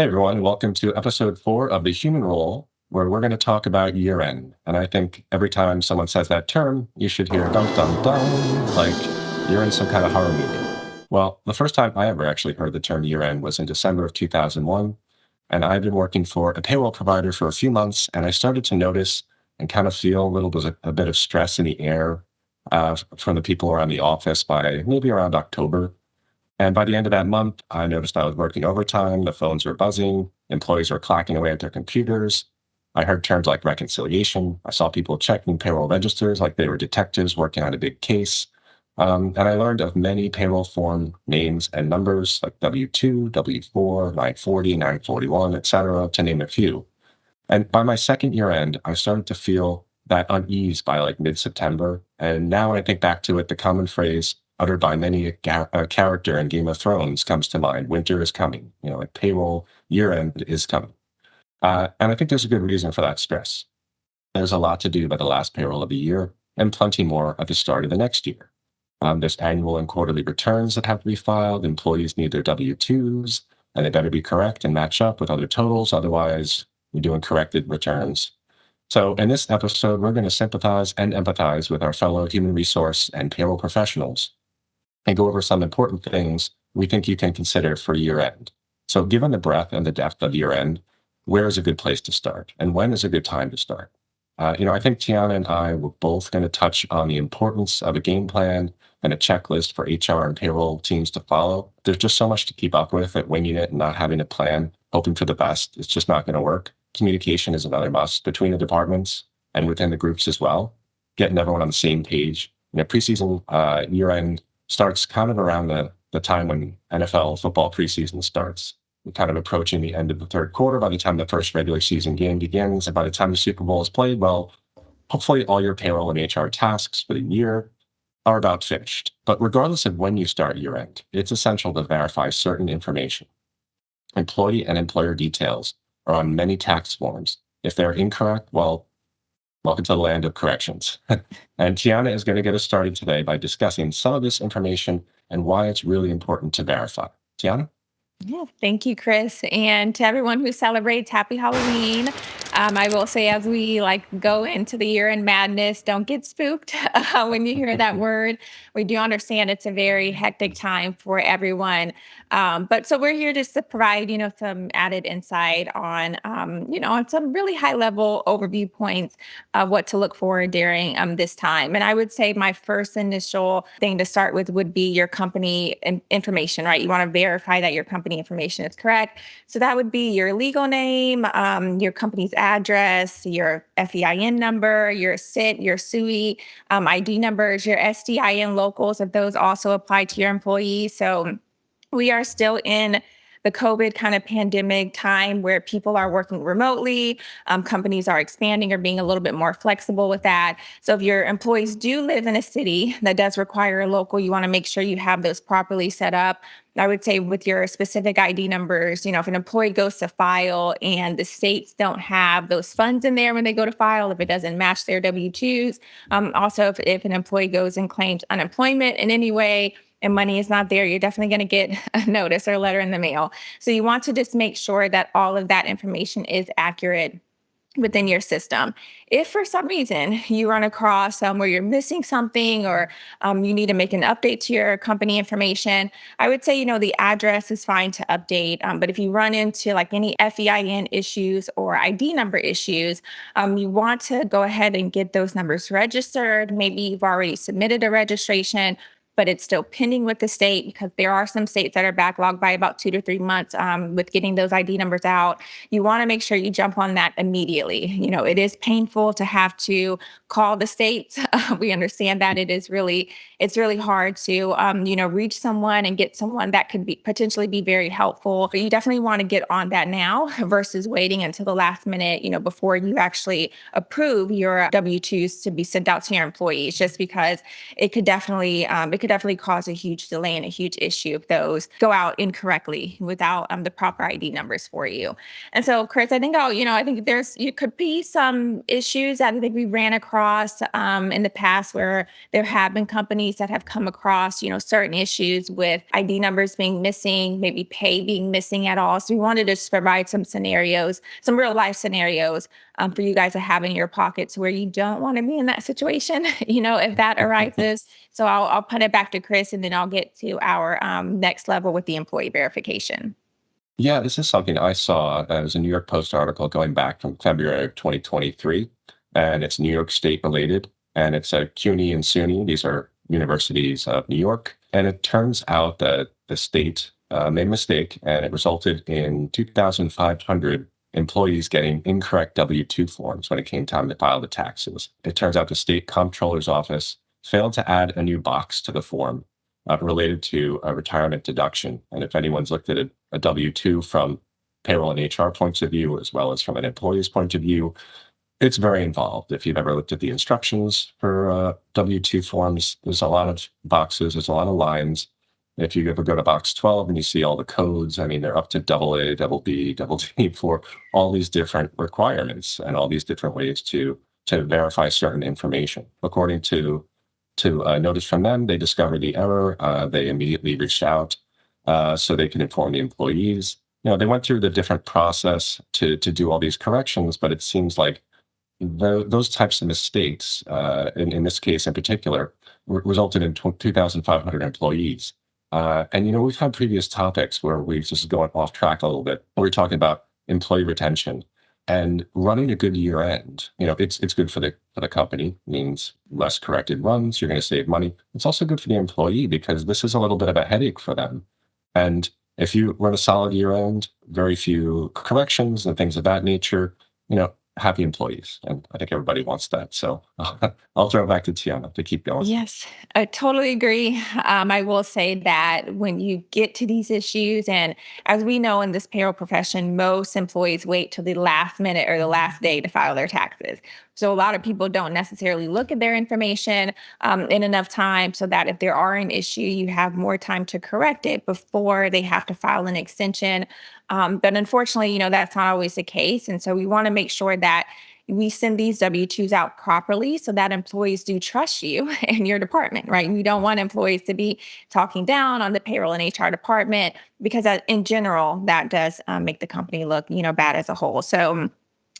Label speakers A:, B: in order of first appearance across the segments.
A: Hey everyone, welcome to episode 4 of The Human Role, where we're going to talk about year end. And I think every time someone says that term, you should hear dun dun dun, like you're in some kind of horror movie. Well, the first time I ever actually heard the term year end was in December of 2001. And I've been working for a payroll provider for a few months, and I started to notice and kind of feel a bit of stress in the air from the people around the office by maybe around October. And by the end of that month, I noticed I was working overtime, the phones were buzzing, employees were clacking away at their computers. I heard terms like reconciliation. I saw people checking payroll registers like they were detectives working on a big case. And I learned of many payroll form names and numbers like W-2, W-4, 940, 941, et cetera, to name a few. And by my second year end, I started to feel that unease by like mid-September. And now when I think back to it, the common phrase uttered by many a character in Game of Thrones comes to mind. Winter is coming, like payroll year end is coming. And I think there's a good reason for that stress. There's a lot to do by the last payroll of the year and plenty more at the start of the next year. There's annual and quarterly returns that have to be filed. Employees need their W-2s, and they better be correct and match up with other totals. Otherwise, you're doing corrected returns. So in this episode, we're going to sympathize and empathize with our fellow human resource and payroll professionals and go over some important things we think you can consider for year end. So given the breadth and the depth of year end, where is a good place to start? And when is a good time to start? I think Tiana and I were both going to touch on the importance of a game plan and a checklist for HR and payroll teams to follow. There's just so much to keep up with that winging it and not having a plan, hoping for the best, it's just not going to work. Communication is another must between the departments and within the groups as well. Getting everyone on the same page. Preseason year end starts kind of around the time when NFL football preseason starts. We're kind of approaching the end of the third quarter by the time the first regular season game begins. And by the time the Super Bowl is played, well, hopefully all your payroll and HR tasks for the year are about finished. But regardless of when you start year end, it's essential to verify certain information. Employee and employer details are on many tax forms. If they're incorrect, well, welcome to the land of corrections. And Tiana is going to get us started today by discussing some of this information and why it's really important to verify. Tiana?
B: Yeah, thank you, Chris. And to everyone who celebrates, happy Halloween. I will say, as we go into the year in madness, don't get spooked when you hear that word. We do understand it's a very hectic time for everyone. But so we're here just to provide, some added insight on some really high level overview points of what to look for during this time. And I would say my first initial thing to start with would be your company information, right? You want to verify that your company information is correct. So that would be your legal name, your company's address, your FEIN number, your SIT, your SUI, ID numbers, your SDIN locals, if those also apply to your employees. So we are still in the COVID kind of pandemic time where people are working remotely. Companies are expanding or being a little bit more flexible with that. So if your employees do live in a city that does require a local, you want to make sure you have those properly set up. I would say with your specific ID numbers, if an employee goes to file and the states don't have those funds in there when they go to file, if it doesn't match their W-2s, also if an employee goes and claims unemployment in any way, and money is not there, you're definitely going to get a notice or a letter in the mail. So you want to just make sure that all of that information is accurate within your system. If for some reason you run across where you're missing something or you need to make an update to your company information, I would say, the address is fine to update. But if you run into any FEIN issues or ID number issues, you want to go ahead and get those numbers registered. Maybe you've already submitted a registration, but it's still pending with the state because there are some states that are backlogged by about 2 to 3 months with getting those ID numbers out. You want to make sure you jump on that immediately. It is painful to have to call the states. We understand that it's really hard to, reach someone and get someone that could potentially be very helpful. But you definitely want to get on that now versus waiting until the last minute, before you actually approve your W-2s to be sent out to your employees, just because it could definitely, it it could definitely cause a huge delay and a huge issue if those go out incorrectly without the proper ID numbers for you. And so, Chris, I think I think you could be some issues that I think we ran across in the past where there have been companies that have come across, certain issues with ID numbers being missing, maybe pay being missing at all. So we wanted to just provide some scenarios, some real life scenarios for you guys to have in your pockets where you don't want to be in that situation, if that arises. So I'll put it back to Chris and then I'll get to our next level with the employee verification.
A: Yeah, this is something I saw. It was a New York Post article going back from February of 2023, and it's New York State related, and it's at CUNY and SUNY. These are universities of New York. And it turns out that the state made a mistake, and it resulted in 2,500 employees getting incorrect W-2 forms when it came time to file the taxes. It turns out the state comptroller's office failed to add a new box to the form related to a retirement deduction. And if anyone's looked at a W-2 from payroll and HR points of view, as well as from an employee's point of view, it's very involved. If you've ever looked at the instructions for W-2 forms, there's a lot of boxes, there's a lot of lines. If you ever go to box 12 and you see all the codes, I mean, they're up to double A, double B, double D for all these different requirements and all these different ways to verify certain information. According to notice from them, they discovered the error. They immediately reached out so they can inform the employees. They went through the different process to do all these corrections, but it seems like those types of mistakes, in this case in particular, resulted in 2,500 employees. And we've had previous topics where we've just gone off track a little bit. We're talking about employee retention and running a good year end. It's good for the company, means less corrected runs. You're going to save money. It's also good for the employee because this is a little bit of a headache for them. And if you run a solid year end, very few corrections and things of that nature, happy employees. And I think everybody wants that. So I'll throw it back to Tiana to keep going.
B: Yes, I totally agree. I will say that when you get to these issues, and as we know in this payroll profession, most employees wait till the last minute or the last day to file their taxes. So a lot of people don't necessarily look at their information in enough time so that if there are an issue, you have more time to correct it before they have to file an extension. But unfortunately, that's not always the case. And so we want to make sure that we send these W-2s out properly so that employees do trust you and your department, right? We don't want employees to be talking down on the payroll and HR department because in general, that does make the company look, bad as a whole. So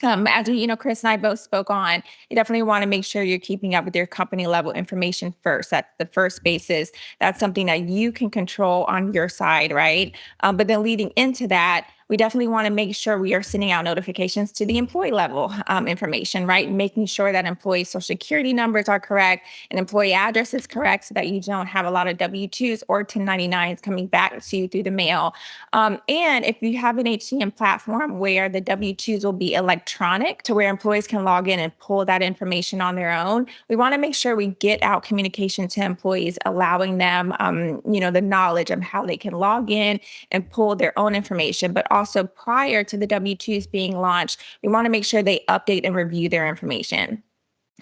B: as Chris and I both spoke on, you definitely want to make sure you're keeping up with your company level information first. That's the first basis. That's something that you can control on your side, right? But then leading into that, we definitely want to make sure we are sending out notifications to the employee level information, right? Making sure that employee social security numbers are correct and employee address is correct so that you don't have a lot of W-2s or 1099s coming back to you through the mail. And if you have an HCM platform where the W-2s will be electronic to where employees can log in and pull that information on their own, we want to make sure we get out communication to employees, allowing them, the knowledge of how they can log in and pull their own information, but also prior to the W-2s being launched, we want to make sure they update and review their information.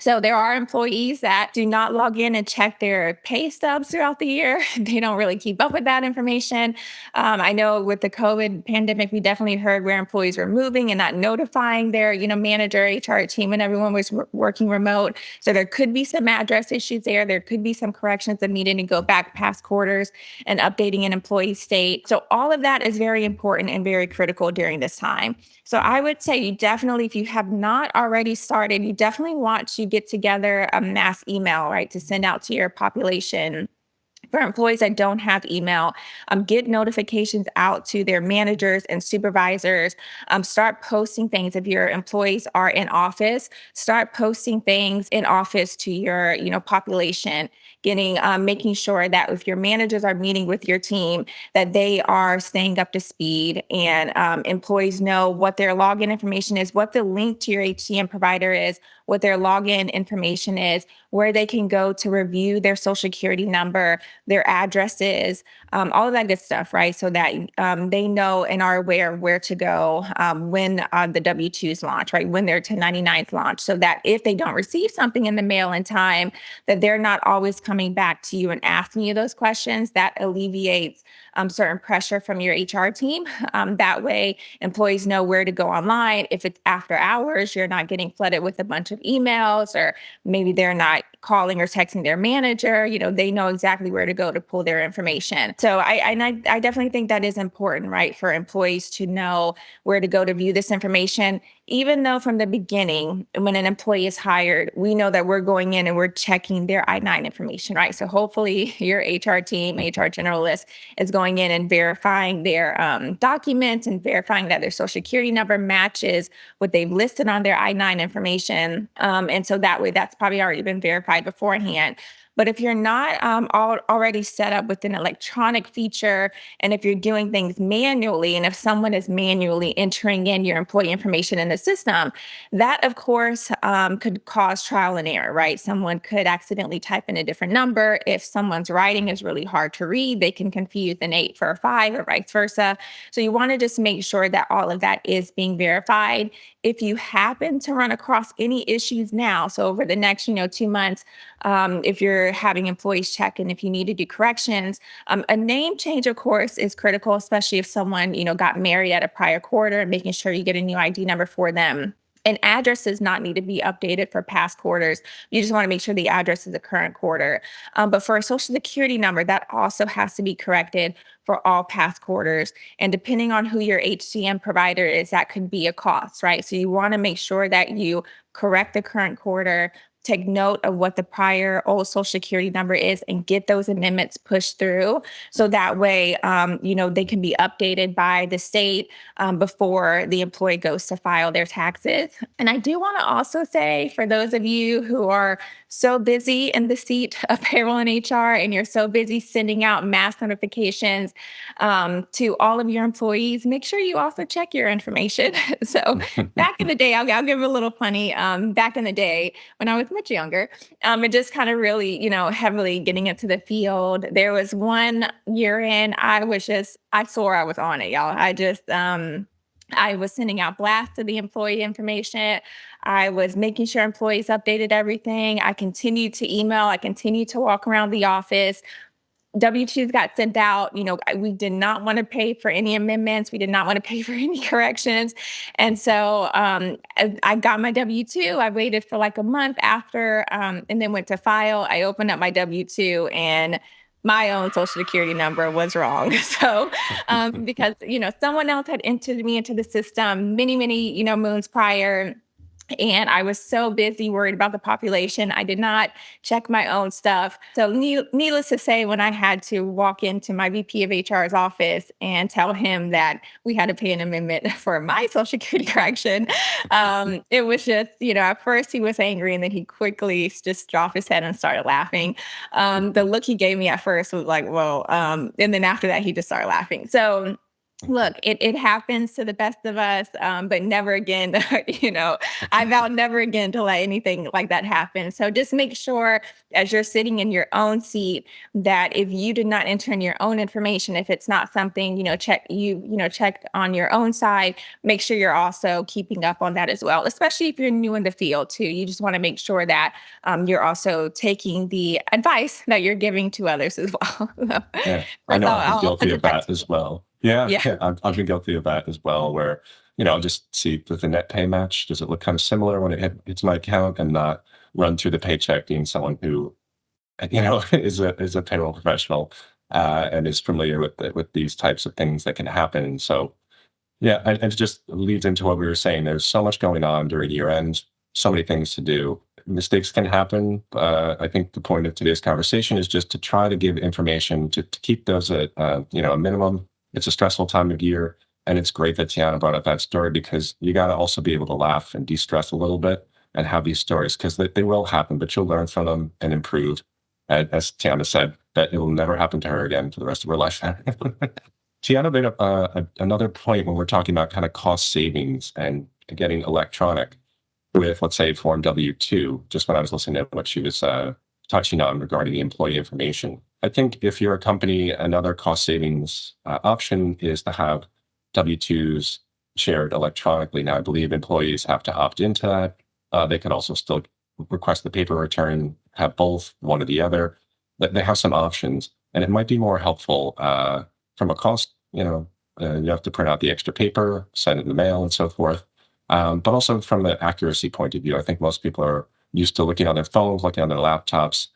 B: So there are employees that do not log in and check their pay stubs throughout the year. They don't really keep up with that information. I know with the COVID pandemic, we definitely heard where employees were moving and not notifying their, manager, HR team, and everyone was working remote. So there could be some address issues there. There could be some corrections that needed to go back past quarters and updating an employee state. So all of that is very important and very critical during this time. So I would say you definitely, if you have not already started, you definitely want to get together a mass email, right, to send out to your population. For employees that don't have email, get notifications out to their managers and supervisors. Start posting things. If your employees are in office, start posting things in office to your, population. Making sure that if your managers are meeting with your team, that they are staying up to speed and employees know what their login information is, what the link to your HCM provider is, what their login information is, where they can go to review their social security number, their addresses, all of that good stuff, right? So that they know and are aware of where to go when the W-2s launch, right? When their 1099s launch, so that if they don't receive something in the mail in time, that they're not always coming back to you and asking you those questions. That alleviates certain pressure from your HR team. That way, employees know where to go online. If it's after hours, you're not getting flooded with a bunch of emails, or maybe they're not calling or texting their manager. They know exactly where to go to pull their information. So I definitely think that is important, right, for employees to know where to go to view this information. Even though from the beginning, when an employee is hired, we know that we're going in and we're checking their I-9 information, right? So hopefully your HR team, HR generalist, is going in and verifying their documents and verifying that their social security number matches what they've listed on their I-9 information. And so that way, that's probably already been verified beforehand. But if you're not already set up with an electronic feature, and if you're doing things manually, and if someone is manually entering in your employee information in the system, that of course could cause trial and error, right? Someone could accidentally type in a different number. If someone's writing is really hard to read, they can confuse an 8 for a 5 or vice versa. So you want to just make sure that all of that is being verified. If you happen to run across any issues now, so over the next 2 months, if you're having employees check in, if you need to do corrections, a name change, of course, is critical, especially if someone got married at a prior quarter, and making sure you get a new ID number for them. An address does not need to be updated for past quarters. You just want to make sure the address is the current quarter. But for a social security number, that also has to be corrected for all past quarters. And depending on who your HCM provider is, that could be a cost, right? So you want to make sure that you correct the current quarter, take note of what the prior old social security number is, and get those amendments pushed through. So that way, they can be updated by the state before the employee goes to file their taxes. And I do want to also say, for those of you who are so busy in the seat of payroll and HR, and you're so busy sending out mass notifications to all of your employees, make sure you also check your information. So back in the day, I'll give a little funny. Back in the day, when I was much younger, and just kind of really, heavily getting into the field, there was one year in, I swore I was on it, y'all. I was sending out blasts to the employee information. I was making sure employees updated everything. I continued to email. I continued to walk around the office. W-2s got sent out. We did not want to pay for any amendments. We did not want to pay for any corrections. And so I got my W-2. I waited for like a month after, and then went to file. I opened up my W-2, and my own social security number was wrong. So, because, someone else had entered me into the system many, many, moons prior. And I was so busy worried about the population, I did not check my own stuff. So needless to say, when I had to walk into my VP of HR's office and tell him that we had to pay an amendment for my social security correction, it was just, at first he was angry, and then he quickly just dropped his head and started laughing. The look he gave me at first was like, whoa. And then after that, he just started laughing. So look, it happens to the best of us, but never again, I vow never again to let anything like that happen. So just make sure, as you're sitting in your own seat, that if you did not enter in your own information, if it's not something, check on your own side, make sure you're also keeping up on that as well, especially if you're new in the field too. You just want to make sure that you're also taking the advice that you're giving to others as well.
A: Yeah, I know
B: I'll
A: I'm guilty of that as well. Yeah,
B: Yeah.
A: I've been guilty of that as well, where, I'll just see with the net pay match, does it look kind of similar when it hits my account, and not run through the paycheck being someone who, is a payroll professional, and is familiar with these types of things that can happen. So, yeah, and it just leads into what we were saying. There's so much going on during year end, so many things to do. Mistakes can happen. I think the point of today's conversation is just to try to give information to keep those at, a minimum. It's a stressful time of year, and it's great that Tiana brought up that story, because you got to also be able to laugh and de-stress a little bit and have these stories, because they will happen, but you'll learn from them and improve. And as Tiana said, that it will never happen to her again for the rest of her life. Tiana made up another point when we're talking about kind of cost savings and getting electronic with, let's say, Form W-2, just when I was listening to what she was touching on regarding the employee information. I think if you're a company, another cost savings option is to have W-2s shared electronically. Now, I believe employees have to opt into that. They can also still request the paper return, have both, one or the other. They have some options, and it might be more helpful from a cost. You have to print out the extra paper, send it in the mail, and so forth. But also from the accuracy point of view, I think most people are used to looking on their phones, looking on their laptops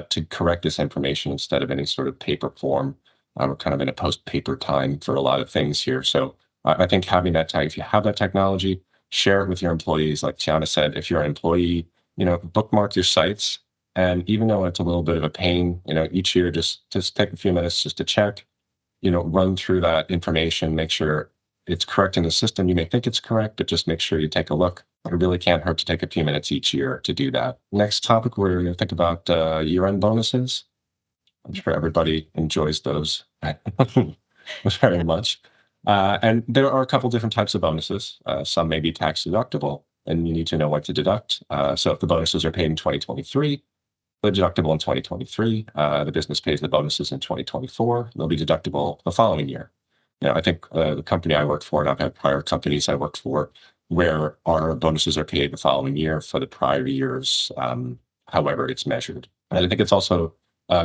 A: to correct this information instead of any sort of paper form. We're kind of in a post-paper time for a lot of things here. So I think having that if you have that technology, share it with your employees. Like Tiana said, if you're an employee, bookmark your sites. And even though it's a little bit of a pain, each year, just take a few minutes just to check, run through that information, make sure it's correct in the system. You may think it's correct, but just make sure you take a look. It really can't hurt to take a few minutes each year to do that. Next topic, we're going to think about year-end bonuses. I'm sure everybody enjoys those very much. And there are a couple different types of bonuses. Some may be tax deductible, and you need to know what to deduct. So if the bonuses are paid in 2023, they're deductible in 2023. The business pays the bonuses in 2024. They'll be deductible the following year. I think the company I work for, and I've had prior companies I worked for, where our bonuses are paid the following year for the prior years, however it's measured. And I think it's also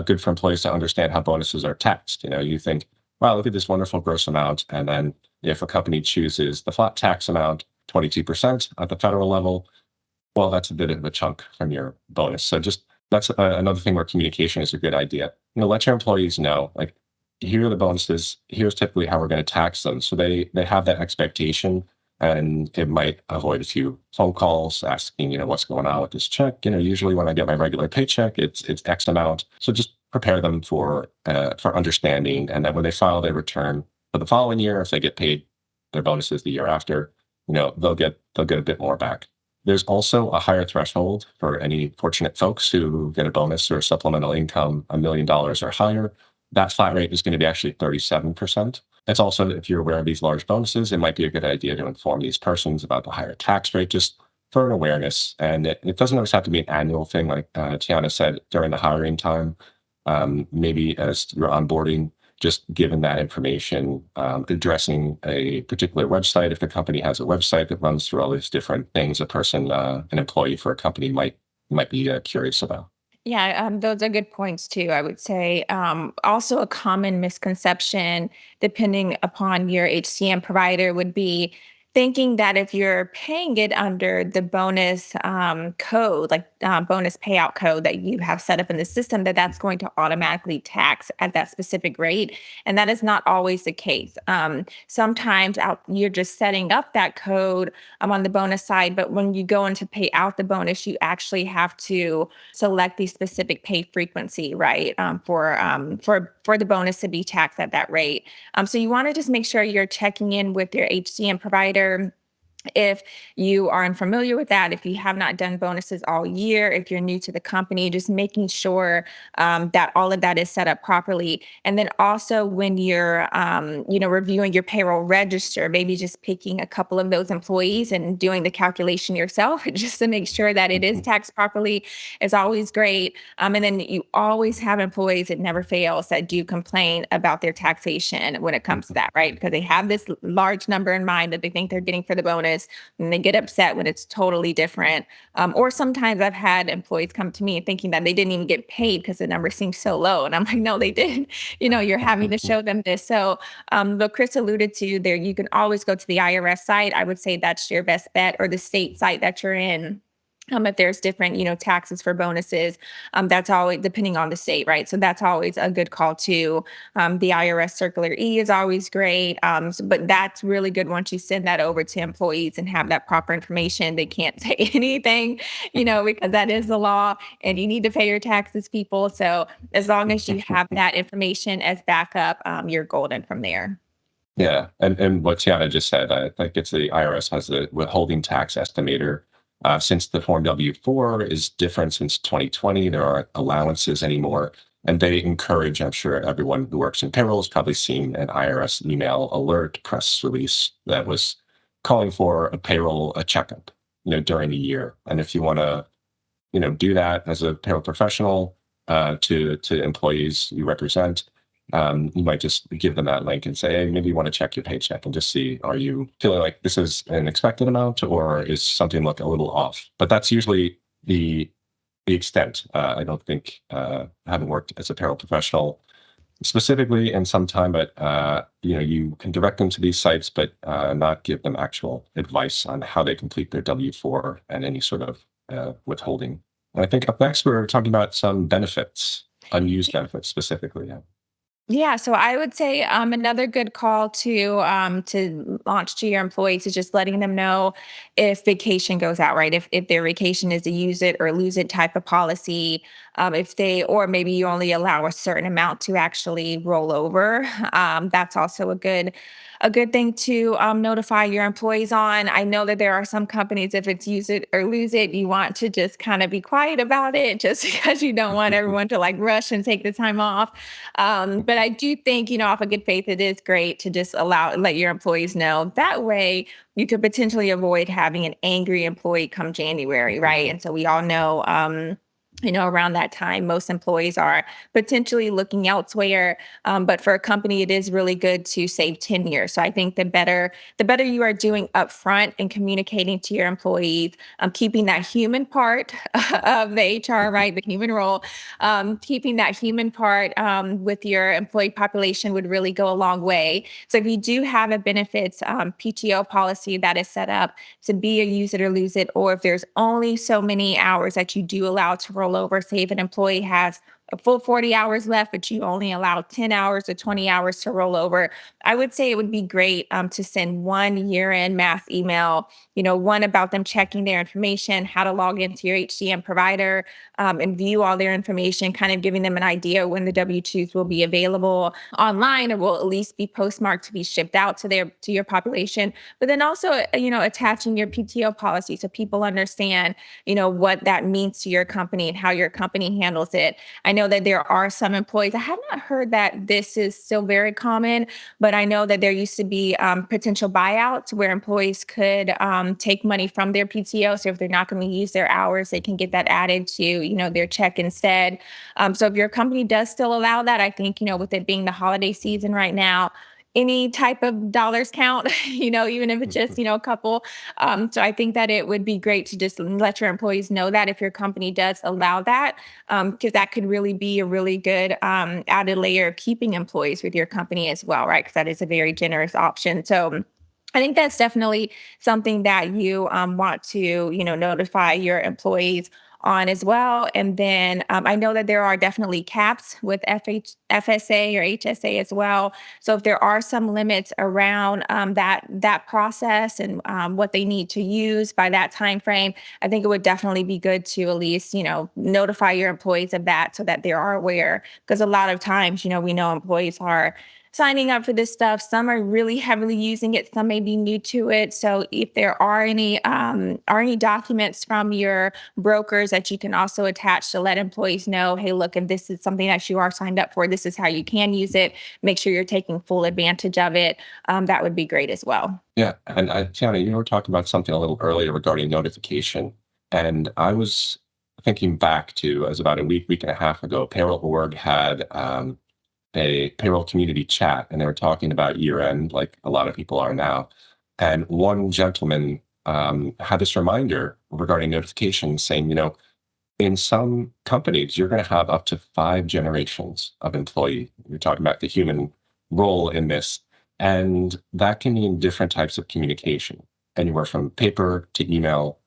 A: good for employees to understand how bonuses are taxed. You think, wow, look at this wonderful gross amount. And then if a company chooses the flat tax amount, 22% at the federal level, well, that's a bit of a chunk from your bonus. So that's another thing where communication is a good idea. Let your employees know, like, here are the bonuses. Here's typically how we're going to tax them. So they have that expectation, and it might avoid a few phone calls asking, what's going on with this check. Usually when I get my regular paycheck, it's X amount. So just prepare them for understanding. And then when they file their return for the following year, if they get paid their bonuses the year after, they'll get a bit more back. There's also a higher threshold for any fortunate folks who get a bonus or supplemental income, $1 million or higher. That flat rate is going to be actually 37%. It's also, if you're aware of these large bonuses, it might be a good idea to inform these persons about the higher tax rate, just for an awareness. And it doesn't always have to be an annual thing, like Tiana said, during the hiring time. Maybe as you're onboarding, just given that information, addressing a particular website. If the company has a website that runs through all these different things, an employee for a company might be curious about.
B: Yeah, those are good points too. I would say also a common misconception, depending upon your HCM provider, would be thinking that if you're paying it under the bonus code, like bonus payout code that you have set up in the system, that's going to automatically tax at that specific rate. And that is not always the case. Sometimes you're just setting up that code on the bonus side, but when you go in to pay out the bonus, you actually have to select the specific pay frequency, right? For the bonus to be taxed at that rate. So you want to just make sure you're checking in with your HCM provider. If you are unfamiliar with that, if you have not done bonuses all year, if you're new to the company, just making sure that all of that is set up properly. And then also when you're, reviewing your payroll register, maybe just picking a couple of those employees and doing the calculation yourself, just to make sure that it is taxed properly is always great. And then you always have employees, it never fails, that do complain about their taxation when it comes to that, right? Because they have this large number in mind that they think they're getting for the bonus, and they get upset when it's totally different. Or sometimes I've had employees come to me thinking that they didn't even get paid because the number seems so low. And I'm like, no, they did. You're having to show them this. So but Chris alluded to there, you can always go to the IRS site. I would say that's your best bet, or the state site that you're in. If there's different, taxes for bonuses, that's always depending on the state, right? So that's always a good call too. The IRS Circular E is always great, but that's really good once you send that over to employees and have that proper information. They can't say anything, because that is the law, and you need to pay your taxes, people. So as long as you have that information as backup, you're golden from there.
A: Yeah, and what Tiana just said, I think it's the IRS has the withholding tax estimator. Since the Form W-4 is different since 2020, there aren't allowances anymore. And they encourage, I'm sure everyone who works in payroll has probably seen an IRS email alert press release that was calling for a checkup, during the year. And if you want to do that as a payroll professional to employees you represent. You might just give them that link and say, hey, maybe you want to check your paycheck and just see, are you feeling like this is an expected amount or is something look a little off? But that's usually the extent. I don't think I haven't worked as a payroll professional specifically in some time, but you can direct them to these sites, but not give them actual advice on how they complete their W-4 and any sort of withholding. And I think up next we're talking about some benefits, unused benefits specifically. Yeah.
B: Yeah, so I would say another good call to launch to your employees is just letting them know if vacation goes out, right? If their vacation is a use it or lose it type of policy, if they or maybe you only allow a certain amount to actually roll over. That's also a good thing to notify your employees on. I know that there are some companies, if it's use it or lose it, you want to just kind of be quiet about it just because you don't want everyone to like rush and take the time off. But I do think, off of good faith, it is great to just let your employees know. That way, you could potentially avoid having an angry employee come January, right? And so we all know, around that time, most employees are potentially looking elsewhere. But for a company, it is really good to save tenure. So I think the better you are doing upfront and communicating to your employees, keeping that human part of the HR, right, the human role, keeping that human part with your employee population would really go a long way. So if you do have a benefits PTO policy that is set up to be a use it or lose it, or if there's only so many hours that you do allow to roll over, say if an employee has a full 40 hours left, but you only allow 10 hours or 20 hours to roll over, I would say it would be great to send one year-end mass email, one about them checking their information, how to log into your HCM provider, and view all their information, kind of giving them an idea when the W-2s will be available online or will at least be postmarked to be shipped out to your population. But then also, attaching your PTO policy so people understand, what that means to your company and how your company handles it. I know that there are some employees. I have not heard that this is still very common, but I know that there used to be potential buyouts where employees could take money from their PTO. So if they're not going to use their hours, they can get that added to, their check instead. So if your company does still allow that, I think, with it being the holiday season right now, any type of dollars count, even if it's just, a couple. So I think that it would be great to just let your employees know that if your company does allow that, because that could really be a really good added layer of keeping employees with your company as well, right? Because that is a very generous option. So I think that's definitely something that you want to, notify your employees on as well. And then I know that there are definitely caps with FSA or HSA as well. So if there are some limits around that process and what they need to use by that time frame, I think it would definitely be good to at least notify your employees of that so that they are aware. Because a lot of times, we know employees are signing up for this stuff. Some are really heavily using it. Some may be new to it. So if there are any documents from your brokers that you can also attach to let employees know, hey, look, if this is something that you are signed up for, this is how you can use it. Make sure you're taking full advantage of it. That would be great as well.
A: Yeah. And Tiana, you were talking about something a little earlier regarding notification. And I was thinking back to, as about a week and a half ago, Payroll.org had a payroll community chat, and they were talking about year end, like a lot of people are now. And one gentleman had this reminder regarding notifications saying, in some companies, you're going to have up to 5 generations of employee. You're talking about the human role in this. And that can mean different types of communication, anywhere from paper to email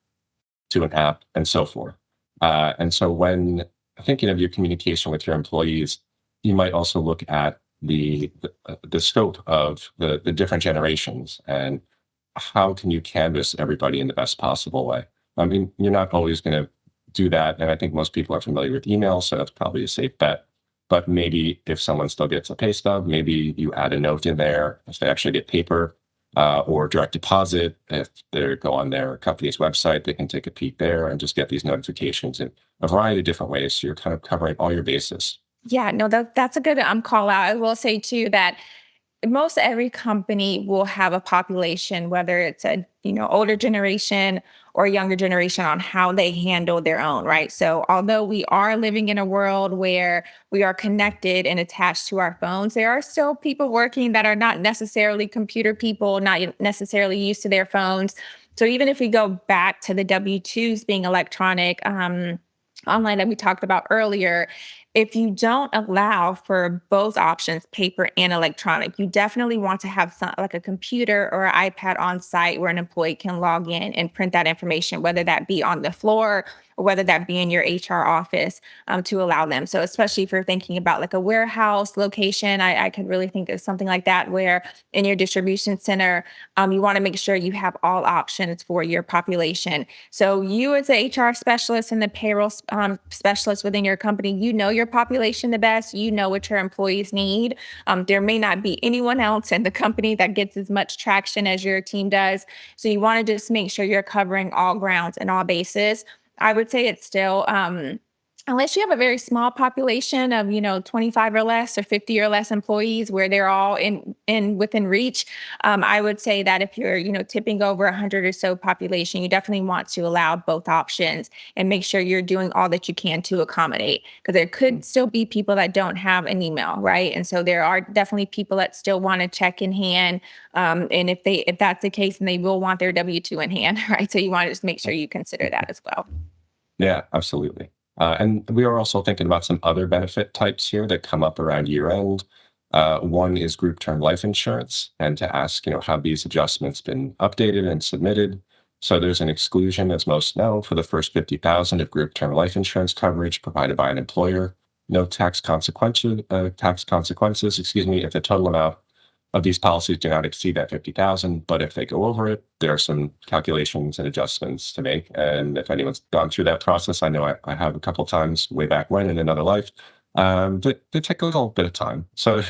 A: to an app and so forth. And so when thinking of your communication with your employees, you might also look at the scope of the different generations and how can you canvas everybody in the best possible way. I mean, you're not always going to do that, and I think most people are familiar with email, so that's probably a safe bet. But maybe if someone still gets a pay stub, maybe you add a note in there if they actually get paper or direct deposit. If they go on their company's website, they can take a peek there and just get these notifications in a variety of different ways. So you're kind of covering all your bases.
B: Yeah, no, that's a good call out. I will say too that most every company will have a population, whether it's a older generation or younger generation on how they handle their own, right? So although we are living in a world where we are connected and attached to our phones, there are still people working that are not necessarily computer people, not necessarily used to their phones. So even if we go back to the W-2s being electronic, online that we talked about earlier, if you don't allow for both options, paper and electronic, you definitely want to have some, like a computer or an iPad on site where an employee can log in and print that information, whether that be on the floor or whether that be in your HR office, to allow them. So especially if you're thinking about like a warehouse location, I could really think of something like that where in your distribution center, you want to make sure you have all options for your population. So you as a HR specialist and the payroll specialist within your company, you know your population the best. You know what your employees need. There may not be anyone else in the company that gets as much traction as your team does. So you want to just make sure you're covering all grounds and all bases. I would say it's still unless you have a very small population of 25 or less or 50 or less employees where they're all in within reach. I would say that if you're tipping over 100 or so population, you definitely want to allow both options and make sure you're doing all that you can to accommodate, because there could still be people that don't have an email, right? And so there are definitely people that still want to check in hand, and if that's the case, then they will want their W-2 in hand. Right? So you want to just make sure you consider that as well.
A: Yeah, absolutely. And we are also thinking about some other benefit types here that come up around year end. One is group term life insurance, and to ask, have these adjustments been updated and submitted? So there's an exclusion, as most know, for the first 50,000 of group term life insurance coverage provided by an employer. No tax consequences, excuse me, if the total amount of these policies do not exceed that 50,000, but if they go over it, there are some calculations and adjustments to make. And if anyone's gone through that process, I know I have a couple of times way back when in another life, but they take a little bit of time. So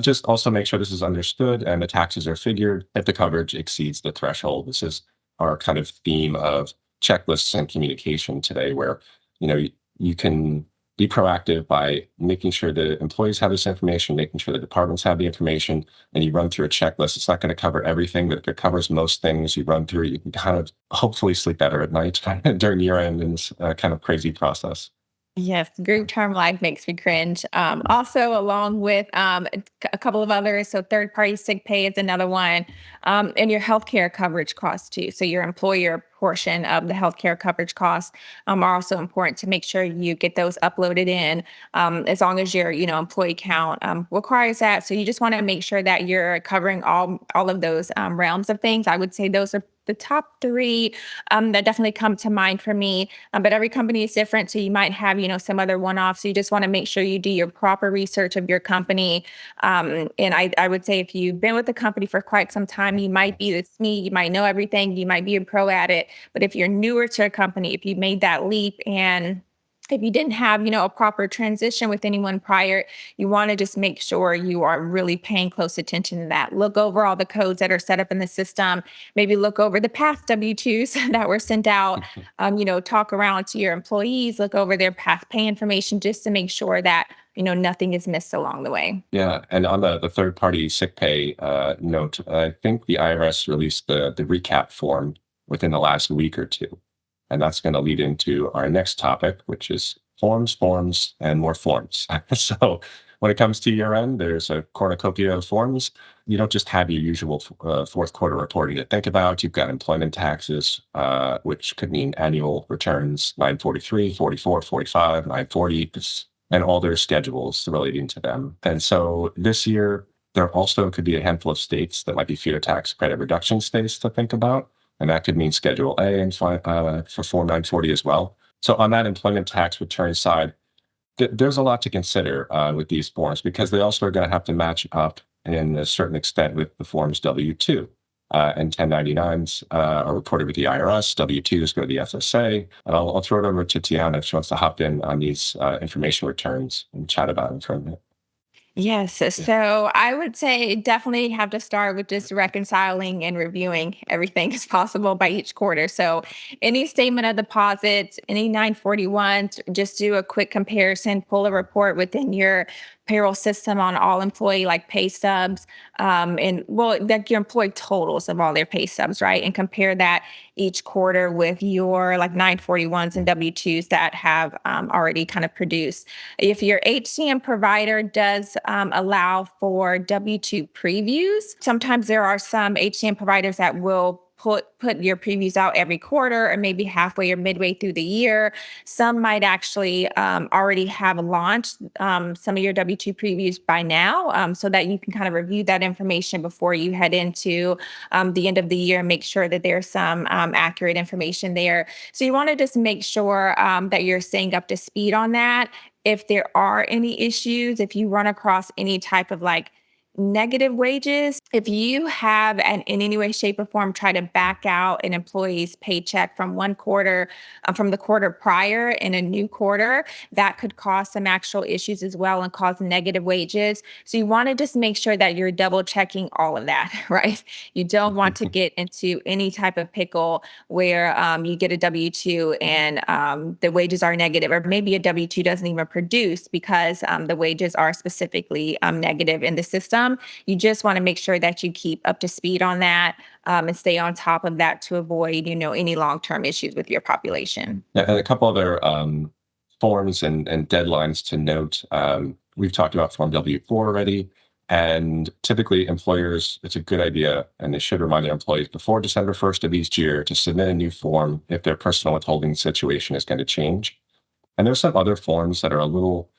A: just also make sure this is understood and the taxes are figured if the coverage exceeds the threshold. This is our kind of theme of checklists and communication today, where you can be proactive by making sure the employees have this information, making sure the departments have the information, and you run through a checklist. It's not going to cover everything, but if it covers most things, you run through, you can kind of hopefully sleep better at night during year end in this kind of crazy process.
B: Yes, group term life makes me cringe. Also, along with a couple of others, so third party sick pay is another one, and your healthcare coverage costs too. So your employer portion of the healthcare coverage costs are also important to make sure you get those uploaded in, as long as your employee count requires that. So you just want to make sure that you're covering all of those realms of things. I would say those are the top three that definitely come to mind for me. But every company is different. So you might have, some other one-offs. So you just want to make sure you do your proper research of your company. And I would say if you've been with the company for quite some time, you might be this me, you might know everything, you might be a pro at it. But if you're newer to a company, if you made that leap and if you didn't have, a proper transition with anyone prior, you want to just make sure you are really paying close attention to that. Look over all the codes that are set up in the system. Maybe look over the past W-2s that were sent out. Talk around to your employees, look over their past pay information just to make sure that, nothing is missed along the way.
A: Yeah, and on the third party sick pay note, I think the IRS released the recap form within the last week or two. And that's going to lead into our next topic, which is forms, and more forms. So when it comes to year end, there's a cornucopia of forms. You don't just have your usual fourth quarter reporting to think about. You've got employment taxes, which could mean annual returns, 943, 44, 45, 940, and all their schedules relating to them. And so this year, there also could be a handful of states that might be feeder tax credit reduction states to think about. And that could mean Schedule A and for Form 940 as well. So on that employment tax return side, there's a lot to consider with these forms, because they also are going to have to match up in a certain extent with the forms W-2. And 1099s are reported with the IRS, W-2s go to the FSA. And I'll throw it over to Tiana if she wants to hop in on these information returns and chat about it for a minute.
B: Yes.
A: Yeah.
B: So I would say definitely have to start with just reconciling and reviewing everything as possible by each quarter. So any statement of deposits, any 941, just do a quick comparison, pull a report within your payroll system on all employee like pay stubs, and well, like your employee totals of all their pay stubs, right? And compare that each quarter with your like 941s and W-2s that have already kind of produced. If your HCM provider does allow for W-2 previews, sometimes there are some HCM providers that will put your previews out every quarter or maybe halfway or midway through the year. Some might actually already have launched some of your W-2 previews by now, so that you can kind of review that information before you head into the end of the year and make sure that there's some accurate information there. So you want to just make sure that you're staying up to speed on that. If there are any issues, if you run across any type of like negative wages, if you have in any way, shape, or form try to back out an employee's paycheck from one quarter, from the quarter prior in a new quarter, that could cause some actual issues as well and cause negative wages. So you want to just make sure that you're double checking all of that, right? You don't want to get into any type of pickle where you get a W-2 and the wages are negative, or maybe a W-2 doesn't even produce because the wages are specifically negative in the system. You just want to make sure that you keep up to speed on that, and stay on top of that to avoid, any long-term issues with your population.
A: Yeah, and a couple other forms and deadlines to note. We've talked about Form W-4 already, and typically employers, it's a good idea, and they should remind their employees before December 1st of each year to submit a new form if their personal withholding situation is going to change. And there's some other forms that are a little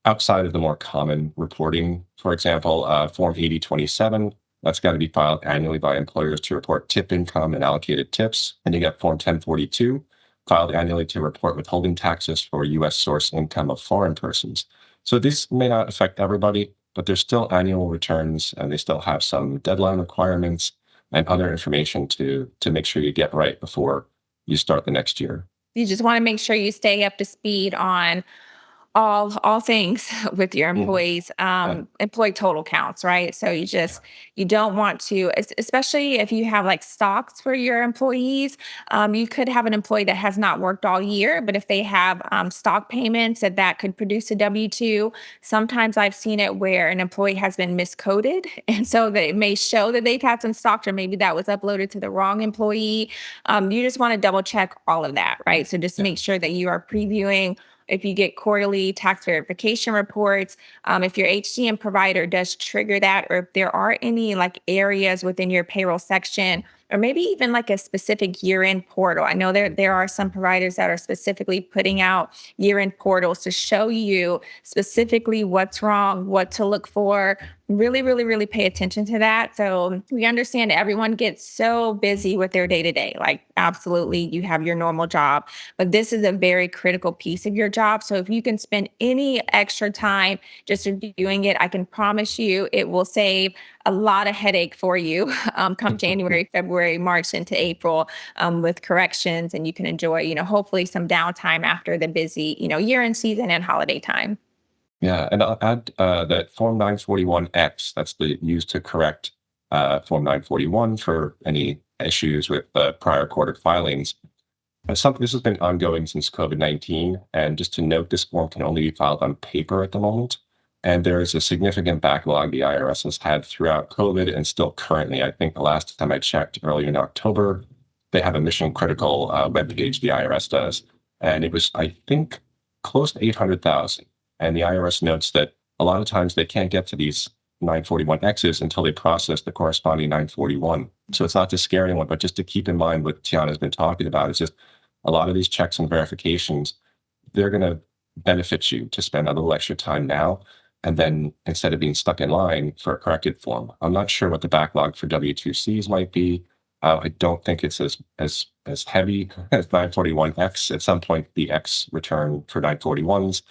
A: outside of the more common reporting. For example, Form 8027, that's got to be filed annually by employers to report tip income and allocated tips. And you get Form 1042, filed annually to report withholding taxes for U.S. source income of foreign persons. So these may not affect everybody, but they're still annual returns, and they still have some deadline requirements and other information to make sure you get right before you start the next year.
B: You just want to make sure you stay up to speed on all things with your employees, employee total counts, right? So you don't want to, especially if you have like stocks for your employees. You could have an employee that has not worked all year, but if they have stock payments, that could produce a W-2. Sometimes I've seen it where an employee has been miscoded, and so that it may show that they've had some stocks, or maybe that was uploaded to the wrong employee. You just want to double check all of that, right? So just make sure that you are previewing. If you get quarterly tax verification reports, if your HCM provider does trigger that, or if there are any like areas within your payroll section, or maybe even like a specific year-end portal. I know there are some providers that are specifically putting out year-end portals to show you specifically what's wrong, what to look for. Really, really, really pay attention to that. So we understand everyone gets so busy with their day-to-day. Like, absolutely, you have your normal job, but this is a very critical piece of your job. So if you can spend any extra time just reviewing it, I can promise you it will save a lot of headache for you come January, February, March into April, with corrections, and you can enjoy, hopefully some downtime after the busy, year-end season and holiday time.
A: Yeah, and I'll add that Form 941X, that's used to correct Form 941 for any issues with prior quarter filings. This has been ongoing since COVID-19, and just to note, this form can only be filed on paper at the moment. And there is a significant backlog the IRS has had throughout COVID and still currently. I think the last time I checked earlier in October, they have a mission critical webpage, the IRS does. And it was, I think, close to 800,000. And the IRS notes that a lot of times they can't get to these 941Xs until they process the corresponding 941. So it's not to scare anyone, but just to keep in mind what Tiana has been talking about. It's just a lot of these checks and verifications, they're going to benefit you to spend a little extra time now. And then instead of being stuck in line for a corrected form, I'm not sure what the backlog for W-2Cs might be. I don't think it's as heavy as 941X. At some point, the X return for 941s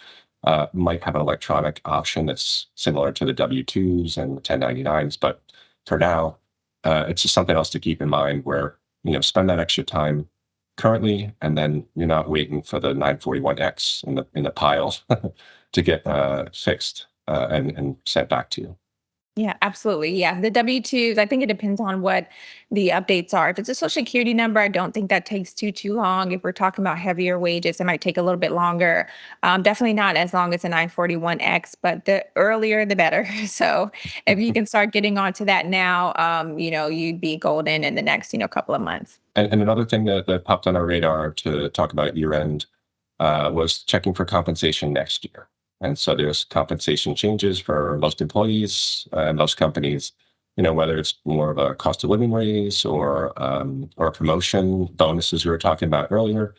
A: might have an electronic option that's similar to the W-2s and the 1099s. But for now, it's just something else to keep in mind where, spend that extra time currently, and then you're not waiting for the 941X in the pile to get fixed and sent back to you.
B: Yeah, absolutely. Yeah. The W-2s, I think it depends on what the updates are. If it's a social security number, I don't think that takes too long. If we're talking about heavier wages, it might take a little bit longer. Definitely not as long as a 941X, but the earlier the better. So if you can start getting onto that now, you'd be golden in the next, couple of months.
A: And another thing that popped on our radar to talk about year end was checking for compensation next year. And so there's compensation changes for most employees, most companies, whether it's more of a cost of living raise or a promotion, bonuses we were talking about earlier.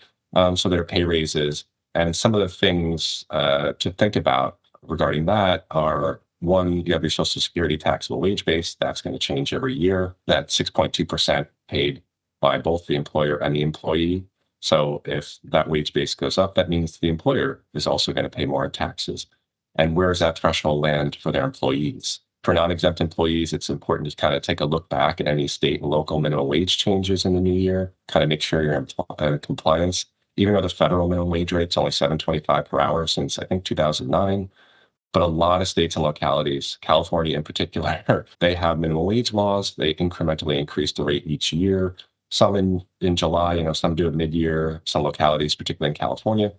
A: So there are pay raises. And some of the things to think about regarding that are one, you have your Social Security taxable wage base. That's going to change every year. That's 6.2% paid by both the employer and the employee. So if that wage base goes up, that means the employer is also going to pay more in taxes. And where does that threshold land for their employees? For non-exempt employees, it's important to kind of take a look back at any state and local minimum wage changes in the new year, kind of make sure you're in compliance. Even though the federal minimum wage rate is only $7.25 per hour since I think 2009, but a lot of states and localities, California in particular, they have minimum wage laws. They incrementally increase the rate each year. Some in July, some do it mid-year. Some localities, particularly in California,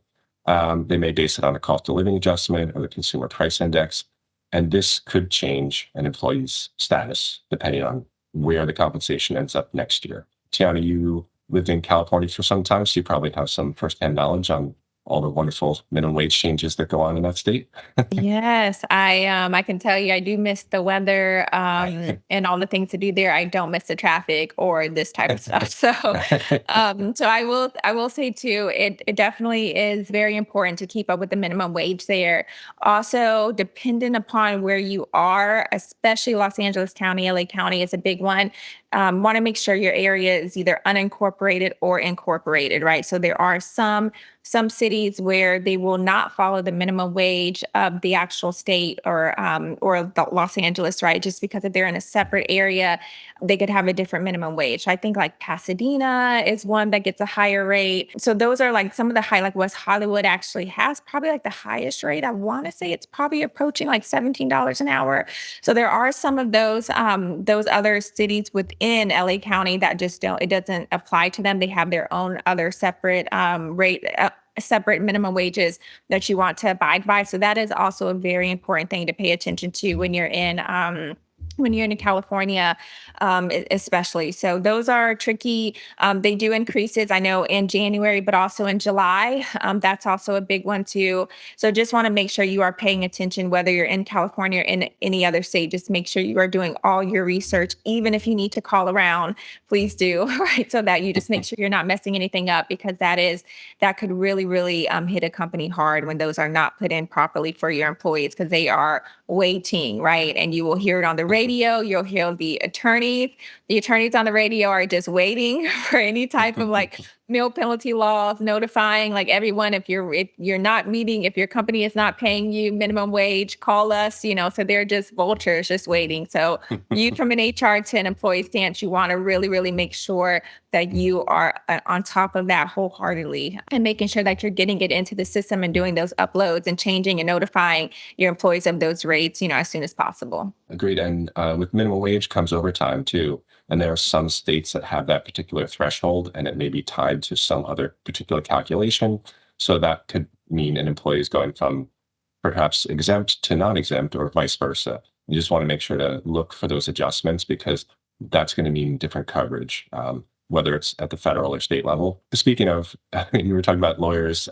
A: they may base it on a cost of living adjustment or the consumer price index. And this could change an employee's status depending on where the compensation ends up next year. Tiana, you lived in California for some time, so you probably have some firsthand knowledge on all the wonderful minimum wage changes that go on in that state.
B: Yes, I can tell you I do miss the weather and all the things to do there. I don't miss the traffic or this type of stuff. So I will say too, it definitely is very important to keep up with the minimum wage there. Also, dependent upon where you are, especially Los Angeles County, LA County is a big one. Want to make sure your area is either unincorporated or incorporated, right? So there are some cities where they will not follow the minimum wage of the actual state or the Los Angeles, right? Just because if they're in a separate area, they could have a different minimum wage. I think like Pasadena is one that gets a higher rate. So those are like some of the high, like West Hollywood actually has probably like the highest rate. I want to say it's probably approaching like $17 an hour. So there are some of those other cities within LA County that just don't, it doesn't apply to them. They have their own other separate rate. Separate minimum wages that you want to abide by. So that is also a very important thing to pay attention to when you're in California, especially. So those are tricky. They do increases, I know, in January, but also in July. That's also a big one too. So just want to make sure you are paying attention, whether you're in California or in any other state. Just make sure you are doing all your research, even if you need to call around, please do, right? So that you just make sure you're not messing anything up, because that could really hit a company hard when those are not put in properly for your employees, because they are waiting, right? And you will hear it on the radio, you'll hear the attorneys. The attorneys on the radio are just waiting for any type of like meal penalty laws, notifying like everyone, if you're not meeting, if your company is not paying you minimum wage, call us, so they're just vultures just waiting. So you, from an HR to an employee stance, you want to really make sure that you are on top of that wholeheartedly and making sure that you're getting it into the system and doing those uploads and changing and notifying your employees of those rates, as soon as possible.
A: Agreed. And with minimum wage comes overtime too. And there are some states that have that particular threshold, and it may be tied to some other particular calculation. So that could mean an employee is going from perhaps exempt to non-exempt or vice versa. You just want to make sure to look for those adjustments, because that's going to mean different coverage, whether it's at the federal or state level. Speaking of, you were talking about lawyers.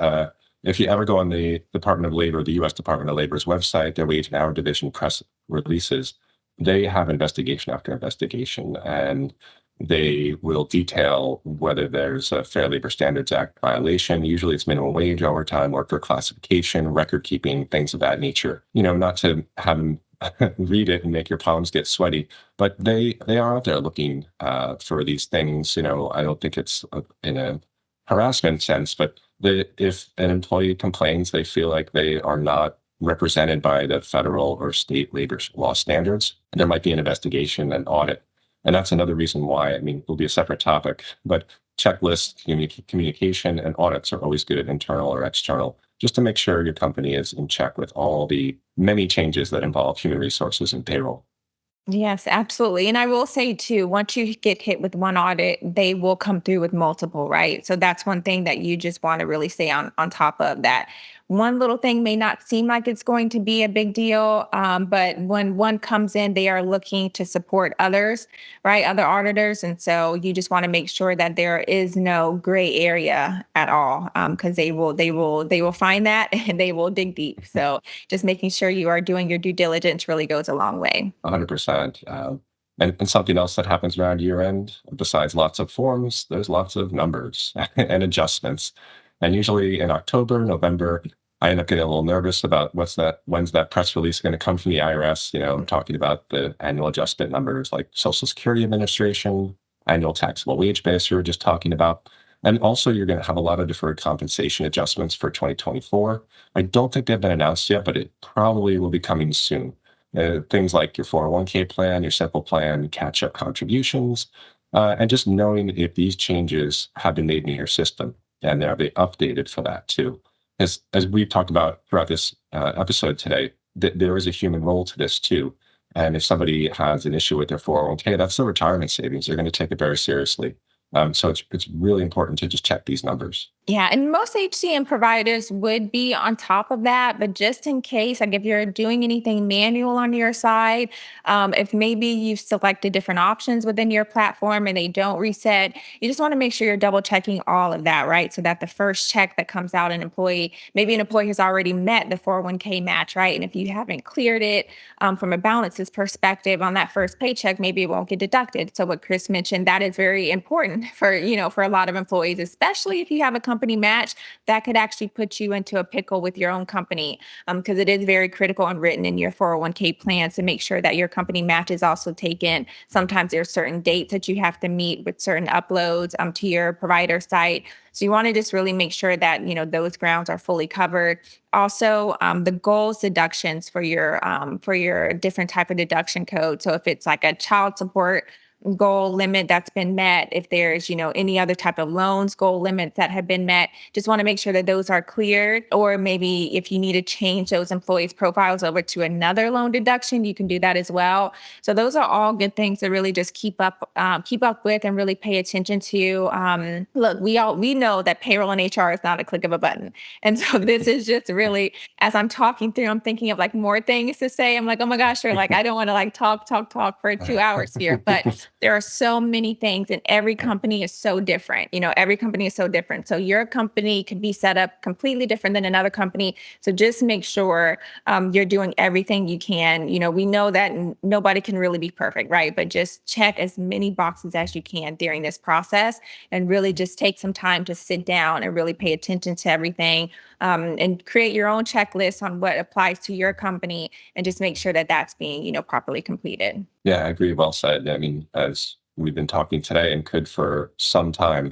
A: If you ever go on the Department of Labor, the U.S. Department of Labor's website, their wage and hour division press releases, they have investigation after investigation, and they will detail whether there's a Fair Labor Standards Act violation. Usually it's minimum wage, overtime, worker classification, record keeping, things of that nature. Not to have them read it and make your palms get sweaty, but they are out there looking for these things. I don't think it's in a harassment sense, but if an employee complains, they feel like they are not represented by the federal or state labor law standards, there might be an investigation and audit. And that's another reason why, it'll be a separate topic, but checklists, communication, and audits are always good, internal or external, just to make sure your company is in check with all the many changes that involve human resources and payroll.
B: Yes, absolutely. And I will say too, once you get hit with one audit, they will come through with multiple, right? So that's one thing that you just want to really stay on top of that. One little thing may not seem like it's going to be a big deal, but when one comes in, they are looking to support others, right? Other auditors, and so you just want to make sure that there is no gray area at all, because they will find that and they will dig deep. So just making sure you are doing your due diligence really goes a long way.
A: 100%. And something else that happens around year end, besides lots of forms, there's lots of numbers and adjustments. And usually in October, November, I end up getting a little nervous about when's that press release going to come from the IRS, talking about the annual adjustment numbers like Social Security Administration, annual taxable wage base you were just talking about. And also, you're going to have a lot of deferred compensation adjustments for 2024. I don't think they've been announced yet, but it probably will be coming soon. Things like your 401k plan, your simple plan, catch up contributions, and just knowing if these changes have been made in your system and are they updated for that too. As we've talked about throughout this episode today, there is a human role to this too. And if somebody has an issue with their 401k, that's the retirement savings. They're going to take it very seriously. So it's really important to just check these numbers.
B: Yeah, and most HCM providers would be on top of that, but just in case, like if you're doing anything manual on your side, if maybe you've selected different options within your platform and they don't reset, you just want to make sure you're double checking all of that, right? So that the first check that comes out, maybe an employee has already met the 401k match, right? And if you haven't cleared it from a balances perspective on that first paycheck, maybe it won't get deducted. So what Chris mentioned, that is very important for a lot of employees, especially if you have a company match that could actually put you into a pickle with your own company, because it is very critical and written in your 401k plans to make sure that your company match is also taken. Sometimes there are certain dates that you have to meet with certain uploads to your provider site. So you want to just really make sure that those grounds are fully covered. Also, the goals deductions for your different type of deduction code. So if it's like a child support goal limit that's been met, if there's any other type of loans goal limits that have been met, just want to make sure that those are cleared. Or maybe if you need to change those employees profiles over to another loan deduction, you can do that as well. So those are all good things to really just keep up with and really pay attention to. Look, we know that payroll and HR is not a click of a button, and so this is just really, as I'm talking through, I'm thinking of like more things to say. I'm like, oh my gosh, or like I don't want to like talk for 2 hours here, but there are so many things, and every company is so different. Every company is so different. So your company could be set up completely different than another company. So just make sure you're doing everything you can. We know that nobody can really be perfect, right? But just check as many boxes as you can during this process, and really just take some time to sit down and really pay attention to everything, and create your own checklist on what applies to your company, and just make sure that that's being properly completed.
A: Yeah, I agree. Well said. I mean, as we've been talking today and could for some time,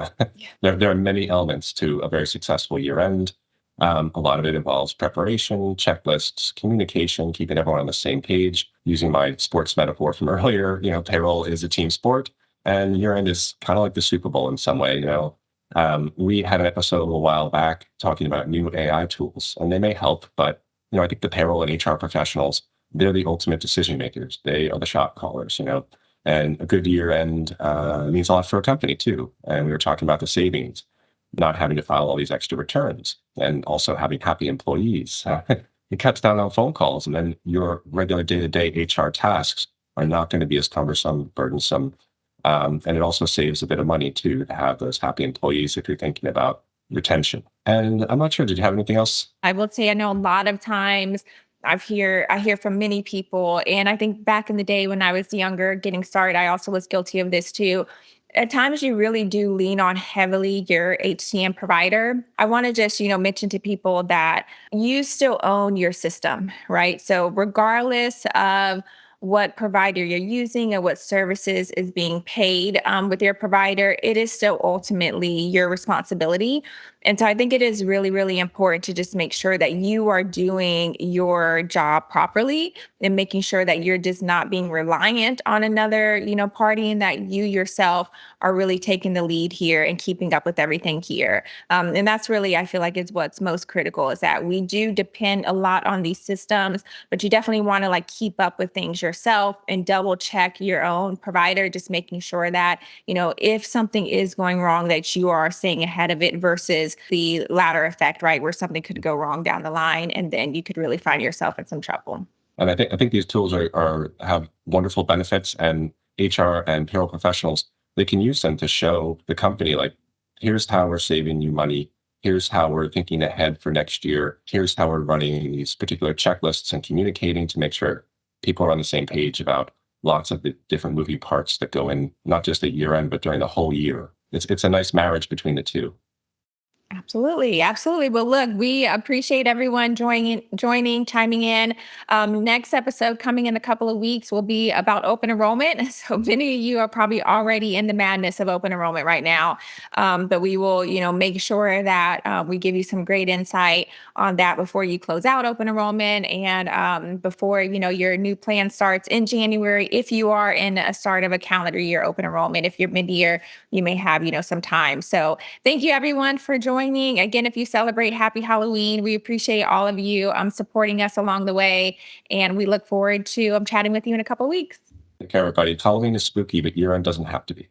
B: Yeah.
A: there are many elements to a very successful year end. A lot of it involves preparation, checklists, communication, keeping everyone on the same page. Using my sports metaphor from earlier, payroll is a team sport, and year end is kind of like the Super Bowl in some way. We had an episode a little while back talking about new AI tools, and they may help, but I think the payroll and HR professionals, they're the ultimate decision makers. They are the shot callers. And a good year end means a lot for a company too. And we were talking about the savings, not having to file all these extra returns, and also having happy employees. It cuts down on phone calls, and then your regular day-to-day HR tasks are not going to be as cumbersome, burdensome. And it also saves a bit of money too to have those happy employees if you're thinking about retention. And I'm not sure, did you have anything else?
B: I will say I know a lot of times I hear from many people, and I think back in the day when I was younger getting started, I also was guilty of this too. At times you really do lean on heavily your HCM provider. I want to just, mention to people that you still own your system, right? So regardless of what provider you're using and what services is being paid with your provider, it is still ultimately your responsibility. And so I think it is really, really important to just make sure that you are doing your job properly and making sure that you're just not being reliant on another, party, and that you yourself are really taking the lead here and keeping up with everything here. And that's really, I feel like, is what's most critical, is that we do depend a lot on these systems, but you definitely want to like keep up with things yourself and double check your own provider, just making sure that, if something is going wrong, that you are staying ahead of it versus the latter effect, right? Where something could go wrong down the line and then you could really find yourself in some trouble.
A: And I think these tools are have wonderful benefits, and HR and payroll professionals, they can use them to show the company, like, here's how we're saving you money. Here's how we're thinking ahead for next year. Here's how we're running these particular checklists and communicating to make sure people are on the same page about lots of the different moving parts that go in, not just at year end, but during the whole year. It's a nice marriage between the two.
B: Absolutely, absolutely. Well, look, we appreciate everyone joining, chiming in. Next episode coming in a couple of weeks will be about open enrollment. So many of you are probably already in the madness of open enrollment right now, but we will, make sure that we give you some great insight on that before you close out open enrollment and before your new plan starts in January. If you are in a start of a calendar year open enrollment, if you're mid-year, you may have some time. So thank you everyone for joining. Again, if you celebrate, happy Halloween. We appreciate all of you supporting us along the way. And we look forward to chatting with you in a couple of weeks.
A: Take care, everybody. Halloween is spooky, but year end doesn't have to be.